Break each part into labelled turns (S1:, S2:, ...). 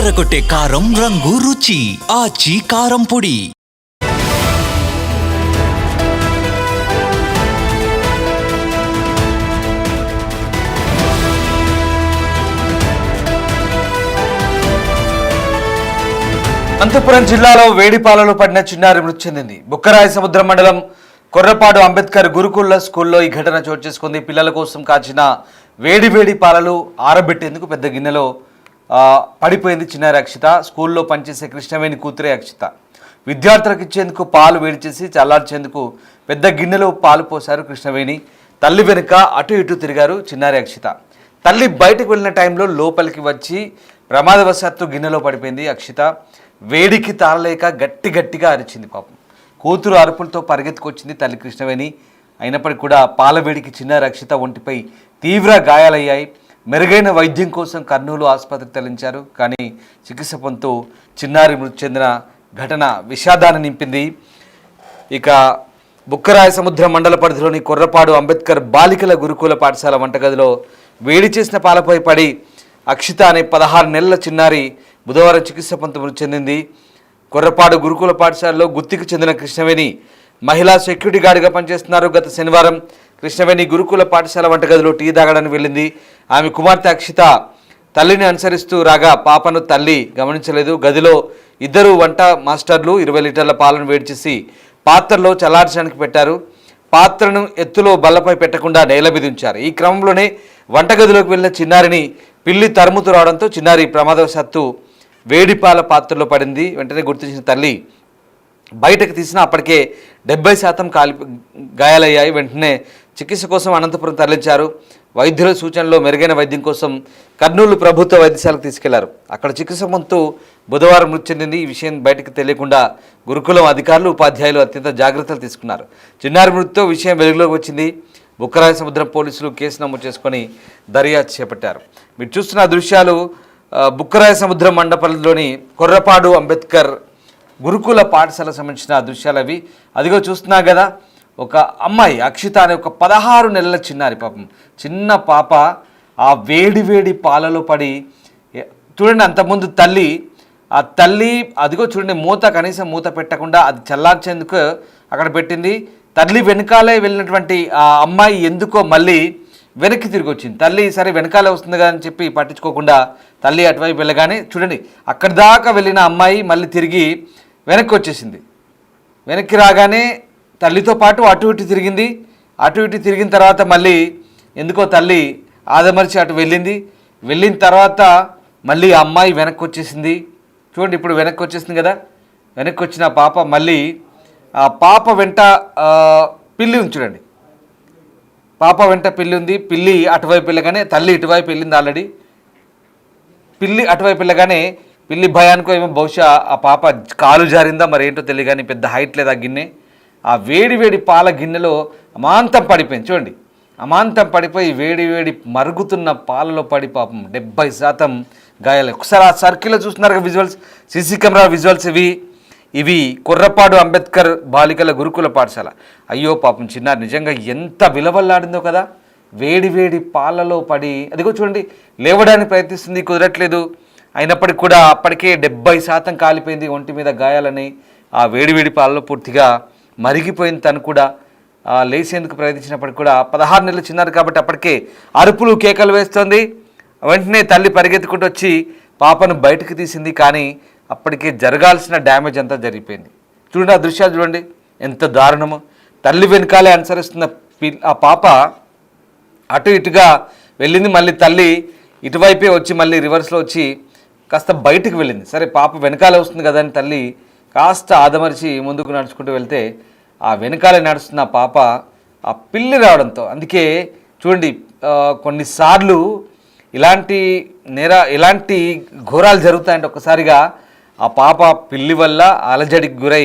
S1: అదరగొట్టే కారం రంగు రుచి ఆచి కారం పొడి.
S2: అనంతపురం జిల్లాలో వేడిపాలలో పడిన చిన్నారి మృతి చెందింది. బుక్కరాయ సముద్రం మండలం కొర్రపాడు అంబేద్కర్ గురుకుల స్కూల్లో ఈ ఘటన చోటు చేసుకుంది. పిల్లల కోసం కాచిన వేడి పాలలు ఆరబెట్టేందుకు పెద్ద గిన్నెలో పడిపోయింది చిన్నారి అక్షిత. స్కూల్లో పనిచేసే కృష్ణవేణి కూతురే అక్షిత. విద్యార్థులకు ఇచ్చేందుకు పాలు వేడి చేసి చల్లార్చేందుకు పెద్ద గిన్నెలో పాలు పోశారు కృష్ణవేణి. తల్లి వెనుక అటు ఇటు తిరిగారు చిన్నారి అక్షిత. తల్లి బయటకు వెళ్ళిన టైంలో లోపలికి వచ్చి ప్రమాదవశాత్తు గిన్నెలో పడిపోయింది అక్షిత. వేడికి తాళలేక గట్టిగా అరిచింది. పాపం కూతురు అరుపులతో పరిగెత్తుకొచ్చింది తల్లి కృష్ణవేణి. అయినప్పటికీ కూడా పాల వేడికి చిన్నారి అక్షిత ఒంటిపై తీవ్ర గాయాలయ్యాయి. మెరుగైన వైద్యం కోసం కర్నూలు ఆసుపత్రికి తరలించారు. కానీ చికిత్స పొందుతూ చిన్నారి మృతి చెందిన ఘటన విషాదాన్ని నింపింది. ఇక బుక్కరాయ సముద్రం మండల పరిధిలోని కొర్రపాడు అంబేద్కర్ బాలికల గురుకుల పాఠశాల వంటగదిలో వేడి చేసిన పాలపై పడి అక్షిత అనే 16 నెలల చిన్నారి బుధవారం చికిత్స పొందుతూ మృతి చెందింది. కొర్రపాడు గురుకుల పాఠశాలలో గుత్తికి చెందిన కృష్ణవేణి మహిళా సెక్యూరిటీ గార్డుగా పనిచేస్తున్నారు. గత శనివారం కృష్ణవేణి గురుకుల పాఠశాల వంటగదిలో టీ తాగడానికి వెళ్ళింది. ఆమె కుమార్తె అక్షిత తల్లిని అనుసరిస్తూ రాగా పాపను తల్లి గమనించలేదు. గదిలో ఇద్దరు వంట మాస్టర్లు 20 లీటర్ల పాలను వేడి చేసి పాత్రలో చల్లార్చడానికి పెట్టారు. పాత్రను ఎత్తులో బల్లపై పెట్టకుండా నేల మీద ఉంచారు. ఈ క్రమంలోనే వంటగదిలోకి వెళ్ళిన చిన్నారిని పిల్లి తరుముతూ రావడంతో చిన్నారి ప్రమాదవశాత్తు వేడిపాల పాత్రలో పడింది. వెంటనే గుర్తించిన తల్లి బయటకు తీసినా అప్పటికే 70% గాయాలయ్యాయి. వెంటనే చికిత్స కోసం అనంతపురం తరలించారు. వైద్యుల సూచనలో మెరుగైన వైద్యం కోసం కర్నూలు ప్రభుత్వ వైద్యశాలకు తీసుకెళ్లారు. అక్కడ చికిత్స పొందుతూ బుధవారం మృతి చెందింది. ఈ విషయం బయటకు తెలియకుండా గురుకులం అధికారులు ఉపాధ్యాయులు అత్యంత జాగ్రత్తలు తీసుకున్నారు. చిన్నారి మృతితో విషయం వెలుగులోకి వచ్చింది. బుక్కరాయ సముద్రం పోలీసులు కేసు నమోదు చేసుకొని దర్యాప్తు చేపట్టారు. మీరు చూస్తున్న దృశ్యాలు బుక్కరాయ సముద్రం మండపంలోని కొర్రపాడు అంబేద్కర్ గురుకుల పాఠశాలకు సంబంధించిన దృశ్యాలు అవి. అదిగో చూస్తున్నా కదా, ఒక అమ్మాయి అక్షిత అనే ఒక 16 నెలల చిన్నారి, పాపం చిన్న పాప ఆ వేడి పాలలో పడి చూడండి. అంతకుముందు ఆ తల్లి అదిగో చూడండి, కనీసం మూత పెట్టకుండా అది చల్లార్చేందుకు అక్కడ పెట్టింది. తల్లి వెనకాలే వెళ్ళినటువంటి ఆ అమ్మాయి ఎందుకో మళ్ళీ వెనక్కి తిరిగి వచ్చింది. తల్లి సరే వెనకాలే వస్తుంది కదా అని చెప్పి పట్టించుకోకుండా తల్లి అటువైపు వెళ్ళగానే చూడండి, అక్కడి దాకా వెళ్ళిన అమ్మాయి మళ్ళీ తిరిగి వెనక్కి వచ్చేసింది. వెనక్కి రాగానే తల్లితో పాటు అటు ఇటు తిరిగింది. అటు ఇటు తిరిగిన తర్వాత మళ్ళీ ఎందుకో తల్లి ఆదమర్చి అటు వెళ్ళిన తర్వాత మళ్ళీ ఆ అమ్మాయి వెనక్కి వచ్చేసింది. చూడండి, ఇప్పుడు వెనక్కి వచ్చేసింది కదా. వెనక్కి వచ్చిన పాప మళ్ళీ ఆ పాప వెంట పిల్లి ఉంది చూడండి. పాప వెంట పిల్లి ఉంది. పిల్లి అటువైపు వెళ్ళగానే తల్లి ఇటువైపు వెళ్ళింది ఆల్రెడీ. పిల్లి అటువైపు వెళ్ళగానే పిల్లి భయానికో ఏమో బహుశా ఆ పాప కాలు జారిందా మరి ఏంటో తెలియదు, కానీ పెద్ద హైట్ లేదు ఆ గిన్నె. ఆ వేడి పాల గిన్నెలో అమాంతం పడిపోయింది చూడండి. అమాంతం పడిపోయి వేడి మరుగుతున్న పాలలో పడి పాపం 70% గాయాలు. ఒకసారి ఆ సర్కిల్లో చూస్తున్నారు విజువల్స్, సీసీ కెమెరా విజువల్స్ ఇవి కొర్రపాడు అంబేద్కర్ బాలికల గురుకుల పాఠశాల. అయ్యో పాపం చిన్నారి నిజంగా ఎంత విలవల్లాడిందో కదా. వేడి పాలలో పడి అదిగో చూడండి, లేవడానికి ప్రయత్నిస్తుంది, కుదరట్లేదు. అయినప్పటికీ కూడా అప్పటికే 70% కాలిపోయింది. ఒంటి మీద గాయాలని ఆ వేడి పాలలో పూర్తిగా మరిగిపోయింది. తను కూడా లేచేందుకు ప్రయత్నించినప్పటికీ కూడా 16 నెలలు చిన్నారు కాబట్టి అప్పటికే అరుపులు కేకలు వేస్తుంది. వెంటనే తల్లి పరిగెత్తుకుంటూ వచ్చి పాపను బయటకు తీసింది. కానీ అప్పటికే జరగాల్సిన డ్యామేజ్ అంతా జరిగిపోయింది. చూడండి, ఆ దృశ్యాలు చూడండి ఎంత దారుణమో. తల్లి వెనకాలే అనుసరిస్తున్న ఆ పాప అటు ఇటుగా వెళ్ళింది. మళ్ళీ తల్లి ఇటువైపే వచ్చి మళ్ళీ రివర్స్లో వచ్చి కాస్త బయటకు వెళ్ళింది. సరే పాప వెనకాలే వస్తుంది కదా అని తల్లి కాస్త ఆదమరిచి ముందుకు నడుచుకుంటూ వెళ్తే ఆ వెనకాలే నడుస్తున్న పాప ఆ పిల్లి రావడంతో, అందుకే చూడండి కొన్నిసార్లు ఇలాంటి ఘోరాలు జరుగుతాయంటే ఒక్కసారిగా ఆ పాప పిల్లి వల్ల అలజడికి గురై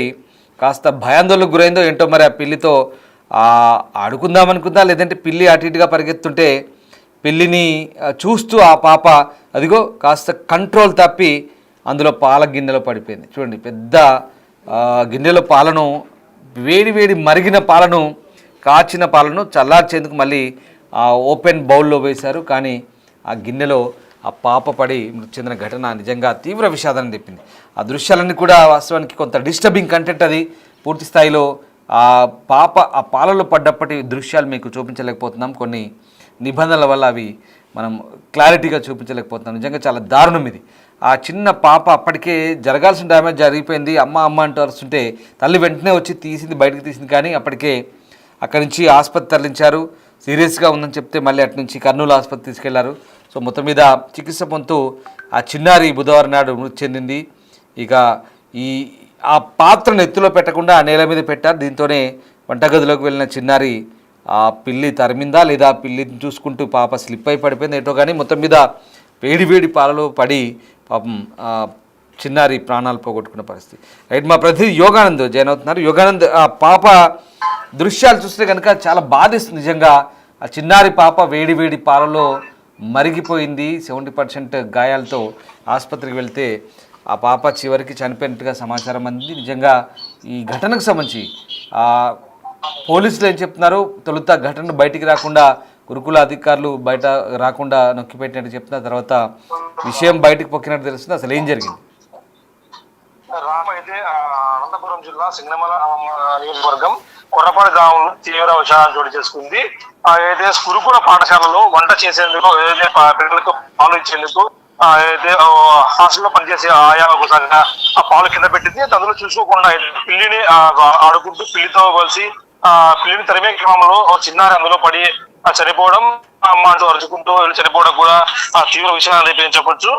S2: కాస్త భయాందోళనకు గురైందో ఏంటో మరి. ఆ పిల్లితో ఆడుకుందామనుకుందా, లేదంటే పిల్లి అటు ఇటుగా పరిగెత్తుంటే పిల్లిని చూస్తూ ఆ పాప అదిగో కాస్త కంట్రోల్ తప్పి అందులో పాల గిన్నెలో పడిపోయింది. చూడండి, పెద్ద గిన్నెలో పాలను వేడి మరిగిన పాలను కాచిన పాలను చల్లార్చేందుకు మళ్ళీ ఓపెన్ బౌల్లో వేశారు. కానీ ఆ గిన్నెలో ఆ పాప పడి మృతి చెందిన ఘటన నిజంగా తీవ్ర విషాదాన్ని తెప్పింది. ఆ దృశ్యాలన్నీ కూడా వాస్తవానికి కొంత డిస్టర్బింగ్ కంటెంట్, అది పూర్తి స్థాయిలో ఆ పాప ఆ పాలలో పడ్డప్పటి దృశ్యాలు మీకు చూపించలేకపోతున్నాం. కొన్ని నిబంధనల వల్ల అవి మనం క్లారిటీగా చూపించలేకపోతున్నాం. నిజంగా చాలా దారుణం ఇది. ఆ చిన్న పాప అప్పటికే జరగాల్సిన డ్యామేజ్ జరిగిపోయింది. అమ్మ అమ్మ అంటూ అరుస్తుంటే తల్లి వెంటనే వచ్చి తీసింది, బయటకు తీసింది. కానీ అప్పటికే అక్కడి నుంచి ఆసుపత్రి తరలించారు. సీరియస్గా ఉందని చెప్తే మళ్ళీ అటు నుంచి కర్నూలు ఆసుపత్రి తీసుకెళ్లారు. సో మొత్తం మీద చికిత్స పొందుతూ ఆ చిన్నారి బుధవారం నాడు మృతి చెందింది. ఇక ఆ పాత్రను ఎత్తులో పెట్టకుండా ఆ నేల మీద పెట్టారు. దీంతోనే వంటగదిలోకి వెళ్ళిన చిన్నారి ఆ పిల్లి తరిమిందా లేదా పిల్లిని చూసుకుంటూ పాప స్లిప్ అయి పడిపోయింది ఏటో. కానీ మొత్తం మీద వేడి వేడి పాలలో పడి పాపం చిన్నారి ప్రాణాలు పోగొట్టుకున్న పరిస్థితి. రైట్, మా ప్రతినిధి యోగానంద్ జాయిన్ అవుతున్నారు. యోగానంద్, ఆ పాప దృశ్యాలు చూస్తే కనుక చాలా బాధిస్తుంది నిజంగా. ఆ చిన్నారి పాప వేడి వేడి పాలలో మరిగిపోయింది. 70% గాయాలతో ఆసుపత్రికి వెళ్తే ఆ పాప చివరికి చనిపోయినట్టుగా సమాచారం అందింది. నిజంగా ఈ ఘటనకు సంబంధించి పోలీసులు ఏం చెప్తున్నారు? తొలుత ఘటన బయటికి రాకుండా గురుకుల అధికారులు బయట రాకుండా నొక్కిపెట్టినట్టు చెప్తున్నారు. తర్వాత విషయం బయటకు పొక్కినట్టు తెలుస్తుంది. అసలు ఏం జరిగింది?
S3: రామ్ అయితే అనంతపురం జిల్లా సింగనమల నియోజకవర్గం కొర్రపాడు గ్రామంలో తీవ్ర విషయాన్ని చోటు చేసుకుంది. అయితే గురుకుల పాఠశాలలో వంట చేసేందుకు, ఏదైతే పిల్లలకు పాలు ఇచ్చేందుకు అయితే హాస్టల్లో పనిచేసే ఆయా ఒకసారిగా ఆ పాలు కింద పెట్టింది. అందులో చూసుకోకుండా పిల్లిని ఆడుకుంటూ పిల్లితో కలిసి పిల్లిని తరిమే క్రమంలో చిన్నారి అందులో పడి చనిపోవడం, అమ్మాయితో అరుచుకుంటూ చనిపోవడం కూడా తీవ్ర విషయాలు అయిపోయింది చెప్పొచ్చు.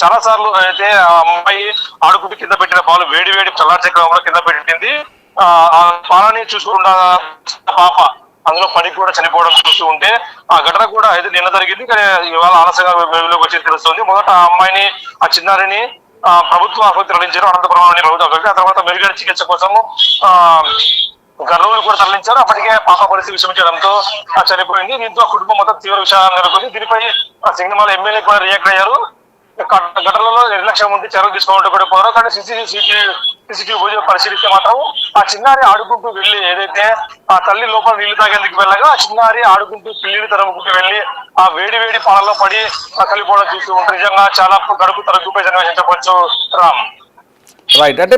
S3: చాలా సార్లు అయితే ఆ అమ్మాయి ఆడుకుంటూ కింద పెట్టిన పాలు వేడి వేడి చల్లార్చే క్రమంలో కింద పెట్టింది. ఆ పాలని చూసుకుండా పాప అందులో పడి కూడా చనిపోవడం చూస్తూ ఉంటే ఆ ఘటన కూడా అయితే నిన్న జరిగింది. కానీ ఇవాళ ఆలస్యంగా వెలుగులోకి వచ్చి తెలుస్తుంది. మొదట ఆ అమ్మాయిని, ఆ చిన్నారిని ప్రభుత్వ ఆసుపత్రి తరలించారు, అనంతపురంలోని ప్రభుత్వ ఆసుపత్రి. ఆ తర్వాత మెరుగైన చికిత్స కోసము కర్నూలు కూడా తరలించారు. అప్పటికే పాప పరిస్థితి విషమించడంతో చనిపోయింది. దీంతో కుటుంబం మొత్తం తీవ్ర విషయాలు నెలకొంది. దీనిపై సింగనమల ఎమ్మెల్యే కూడా రియాక్ట్ అయ్యారు. ఘటనలో నిర్లక్ష్యం ఉండి చర్యలు తీసుకోవడం కూడా పోరారు. కానీ సీసీటీవీ పరిశీలిస్తే మాత్రం ఆ చిన్నారి ఆడుకుంటూ వెళ్ళి, ఏదైతే ఆ తల్లి లోపల నీళ్లు తాగేందుకు వెళ్ళగా ఆ చిన్నారి ఆడుకుంటూ పిల్లిని తరుముకుంటూ వెళ్ళి ఆ వేడి వేడి పాలలో పడి కలిపోవడం చూస్తూ ఉంటారు. నిజంగా చాలా గడుపు తరగపోయి సన్నివేశించవచ్చు. రామ్,
S2: రైట్, అంటే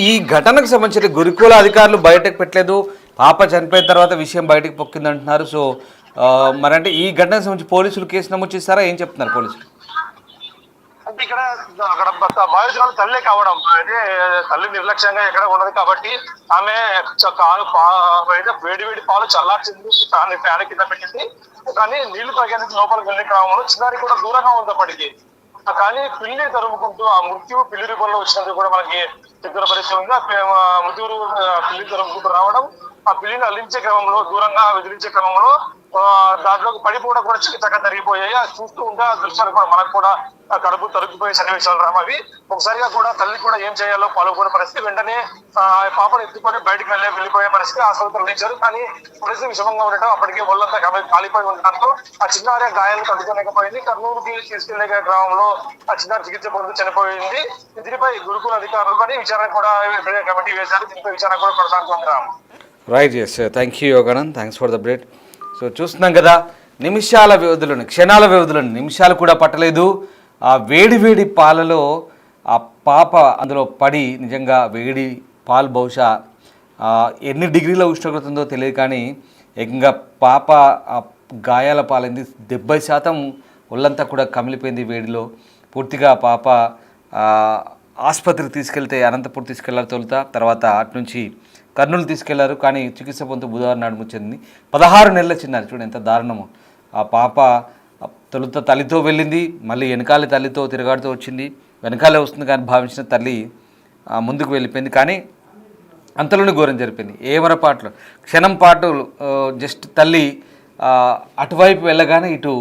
S2: ఈ ఘటనకు సంబంధించిన గురుకుల అధికారులు బయటకు పెట్టలేదు. పాప చనిపోయిన తర్వాత విషయం బయటకు పొక్కింది అంటున్నారు. సో మరంటే ఈ ఘటనకు సంబంధించి పోలీసులు కేసు నమోదు చేస్తారా? ఏం చెప్తున్నారు పోలీసులు?
S3: అంటే అక్కడ బాధితురాలు తల్లే కావడం, అయితే తల్లి నిర్లక్ష్యంగా ఎక్కడ ఉన్నది కాబట్టి ఆమె వేడి వేడి పాలు చల్లార్చింది, ఫ్యాన్ కింద పెట్టింది. కానీ నీళ్లు తాగేందుకు లోపలికి వెళ్ళే క్రమంలో చిన్నారి కూడా దూరంగా ఉంది అప్పటికి. కానీ పిల్లి తరుముకుంటూ ఆ మృత్యు పిల్లి రూపంలో వచ్చినందుకు కూడా మనకి చెప్తున్న పరిస్థితి ఉంది. మృత్యు పిల్లి తరుముకుంటూ రావడం, ఆ పిల్లిని అల్లించే క్రమంలో, దూరంగా విదిలించే క్రమంలో దాంట్లోకి పడిపోవడం కూడా చికిత్సగా జరిగిపోయాయి. అది చూస్తూ ఉంటే ఆ దృశ్యాలు కూడా మనకు కూడా కడుపు తరుక్కుపోయే సన్నివేశాలు రామ్. అవి ఒకసారిగా కూడా తల్లి కూడా ఏం చేయాలో పాల్గొనే పరిస్థితి. వెంటనే పాపను ఎత్తుకొని బయటకు వెళ్ళిపోయే పరిస్థితి. ఆసుపత్రి తరలించారు. కానీ పరిస్థితి విషమంగా ఉండటం, అప్పటికే ఒళ్ళంతా కాలిపోయి ఉండటంతో ఆ చిన్నారి గాయాలు తట్టుకోలేకపోయింది. కర్నూలుకి తీసుకెళ్లే క్రమంలో ఆ చిన్నారి చికిత్స పొందుతూ చనిపోయింది. దీనిపై గురుకుల అధికారులు కానీ విచారణ కూడా కమిటీ వేశారు. దీనిపై విచారణ కూడా కొనసాగుతుంది. Ram,
S2: right, yes, thank you Yoganand, thanks for the update. So చూస్తున్నాం కదా, నిమిషాల వ్యవధిలోని, క్షణాల వ్యవధిలోని, నిమిషాలు కూడా పట్టలేదు, ఆ వేడి వేడి పాలలో ఆ పాప అందులో పడి, నిజంగా వేడి పాలు బహుశా ఎన్ని డిగ్రీల ఉష్ణోగ్రత ఉందో తెలియదు. కానీ ఏకంగా పాప ఆ గాయాల పాలైంది. 70% ఒళ్ళంతా కూడా కమిలిపోయింది వేడిలో. పూర్తిగా పాప ఆసుపత్రికి తీసుకెళ్తే అనంతపురం తీసుకెళ్లారు తొలుత, తర్వాత అటు నుంచి కర్నూలు తీసుకెళ్లారు. కానీ చికిత్స పొందుతూ బుధవారం నాడు మృతి చెందింది. 16 నెలల చిన్నారు, చూడండి ఎంత దారుణమో. ఆ పాప తొలుత తల్లితో వెళ్ళింది, మళ్ళీ వెనకాలే తల్లితో తిరగాడుతూ వచ్చింది. వెనకాలే వస్తుంది కానీ భావించిన తల్లి ముందుకు వెళ్ళిపోయింది. కానీ అంతలోనే ఘోరం జరిపింది. ఏమరపాట్లు క్షణం పాటు జస్ట్ తల్లి అటువైపు వెళ్ళగానే ఇటు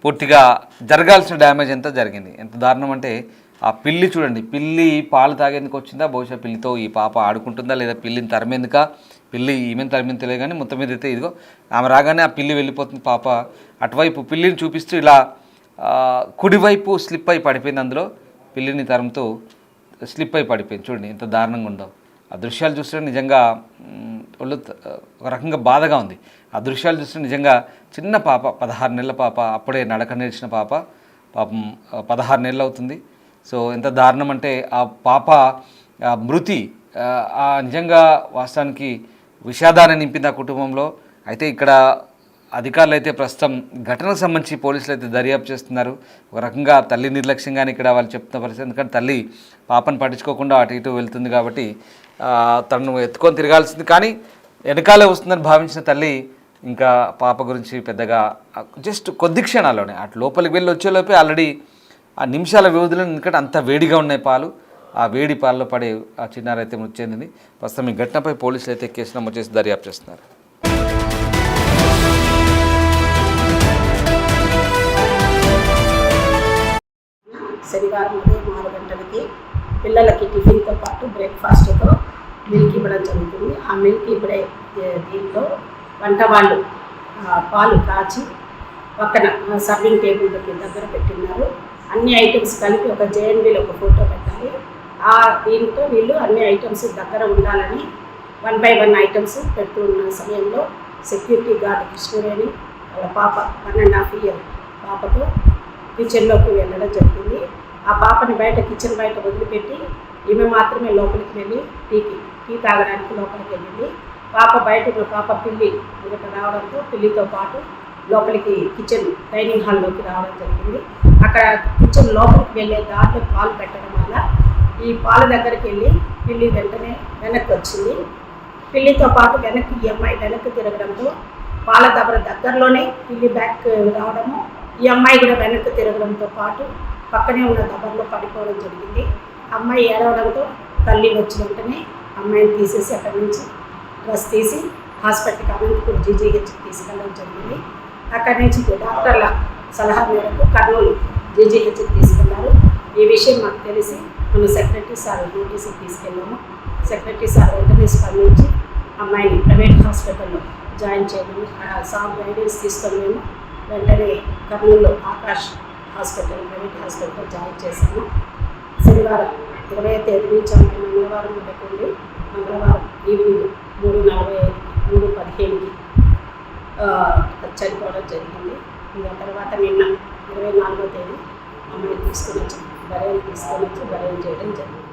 S2: పూర్తిగా జరగాల్సిన డ్యామేజ్ అంతా జరిగింది. ఎంత దారుణం అంటే ఆ పిల్లి చూడండి, పిల్లి పాలు తాగేందుకు వచ్చిందా, బహుశా పిల్లితో ఈ పాప ఆడుకుంటుందా, లేదా పిల్లిని తరిమేందుకా, పిల్లి ఈమెను తరిమేందుకు తెలియదు. కానీ మొత్తం మీద అయితే ఇదిగో ఆమె రాగానే ఆ పిల్లి వెళ్ళిపోతుంది. పాప అటువైపు పిల్లిని చూపిస్తూ ఇలా కుడివైపు స్లిప్ అయి పడిపోయింది. అందులో పిల్లిని తరుముతూ స్లిప్ అయి పడిపోయింది. చూడండి ఎంత దారుణంగా ఉందో. ఆ దృశ్యాలు చూస్తే నిజంగా ఒళ్ళు ఒక రకంగా బాధగా ఉంది. ఆ దృశ్యాలు చూస్తే నిజంగా చిన్న పాప 16 నెలల పాప, అప్పుడే నడక నేర్చిన పాప, పాపం 16 నెలలు అవుతుంది. సో ఎంత దారుణం అంటే ఆ పాప మృతి నిజంగా వాస్తవానికి విషాదాన్ని నింపింది ఆ కుటుంబంలో. అయితే ఇక్కడ అధికారులు అయితే ప్రస్తుతం ఘటనకు సంబంధించి పోలీసులు అయితే దర్యాప్తు చేస్తున్నారు. ఒక రకంగా తల్లి నిర్లక్ష్యంగానే ఇక్కడ వాళ్ళు చెప్తున్న పరిస్థితి. ఎందుకంటే తల్లి పాపను పట్టించుకోకుండా అటు ఇటు వెళ్తుంది కాబట్టి తనను ఎత్తుకొని తిరగాల్సింది, కానీ వెనకాలే వస్తుందని భావించిన తల్లి ఇంకా పాప గురించి పెద్దగా జస్ట్ కొద్ది క్షణాల్లోనే అటు లోపలికి వెళ్ళి వచ్చేలోపే ఆల్రెడీ ఆ నిమిషాల వ్యవధిలో, ఎందుకంటే అంత వేడిగా ఉన్నాయి పాలు, ఆ వేడి పాలలో పడే ఆ చిన్నారి అయితే మృతి చెందింది. ప్రస్తుతం ఈ ఘటనపై పోలీసులు అయితే కేసు నమోదు చేసి దర్యాప్తు చేస్తున్నారు.
S4: శనివారం ఉదయం 6 గంటలకి పిల్లలకి టిఫిన్తో పాటు బ్రేక్ఫాస్ట్తో మిల్క్ ఇవ్వడం జరుగుతుంది. ఆ మిల్క్ ఇప్పుడే దీంట్లో వంట వాళ్ళు పాలు కాచి పక్కన సర్వింగ్ టేబుల్ దగ్గర పెట్టిన్నారు. అన్ని ఐటమ్స్ కలిపి ఒక జేఎన్బీలో ఒక ఫోటో పెట్టాలి. ఆ దీంతో వీళ్ళు అన్ని ఐటమ్స్ దగ్గర ఉండాలని 1 by 1 ఐటమ్స్ పెడుతున్న సమయంలో సెక్యూరిటీ గార్డ్ కృష్ణవేణి వాళ్ళ పాప 1.5 year పాపతో కిచెన్లోకి వెళ్ళడం జరిగింది. ఆ పాపని కిచెన్ బయట వదిలిపెట్టి ఈమె మాత్రమే లోపలికి వెళ్ళి టీ తాగడానికి లోపలికి వెళ్ళింది. పాప పిల్లి మొదట రావడంతో పిల్లితో పాటు లోపలికి కిచెన్ డైనింగ్ హాల్లోకి రావడం జరిగింది. అక్కడ కిచెన్ లోపలికి వెళ్ళే దాంట్లో పాలు పెట్టడం వల్ల ఈ పాల దగ్గరికి వెళ్ళి పిల్లి వెంటనే వెనక్కి వచ్చింది. పిల్లితో పాటు ఈ అమ్మాయి వెనక్కి తిరగడంతో పాల దగ్గరలోనే పిల్లి బ్యాక్ రావడము, ఈ అమ్మాయి కూడా వెనక్కి తిరగడంతో పాటు పక్కనే ఉన్న దబర్లో పడిపోవడం జరిగింది. అమ్మాయి ఏడవడంతో తల్లి వచ్చి వెంటనే అమ్మాయిని తీసేసి అక్కడి నుంచి డ్రెస్ తీసి హాస్పిటల్కి అనంతపూర్ జీజీహెచ్కి తీసుకెళ్ళడం జరిగింది. అక్కడి నుంచి డాక్టర్ల సలహా మేరకు కర్నూలు జీజీహెచ్కి తీసుకెళ్లారు. ఈ విషయం మాకు తెలిసి మన సెక్రటరీ సార్ నోటీసుకి తీసుకెళ్ళాము. సెక్రటరీ సార్ వెంటనే స్పందించి అమ్మాయిని ప్రైవేట్ హాస్పిటల్లో జాయిన్ చేయమని సార్ గైడెన్స్ తీసుకొని మేము వెంటనే కర్నూలులో ఆకాష్ హాస్పిటల్ ప్రైవేట్ హాస్పిటల్లో జాయిన్ చేశాము. శనివారం 20వ తేదీ నుంచి మంగళవారం ఉండకండి, మంగళవారం ఈవినింగ్ 3:45 3:15కి చనిపోవడం జరిగింది. ఇంకా తర్వాత నిన్న 24వ తేదీ అమ్మాయిని తీసుకొని వచ్చి బరేలు చేయడం జరిగింది.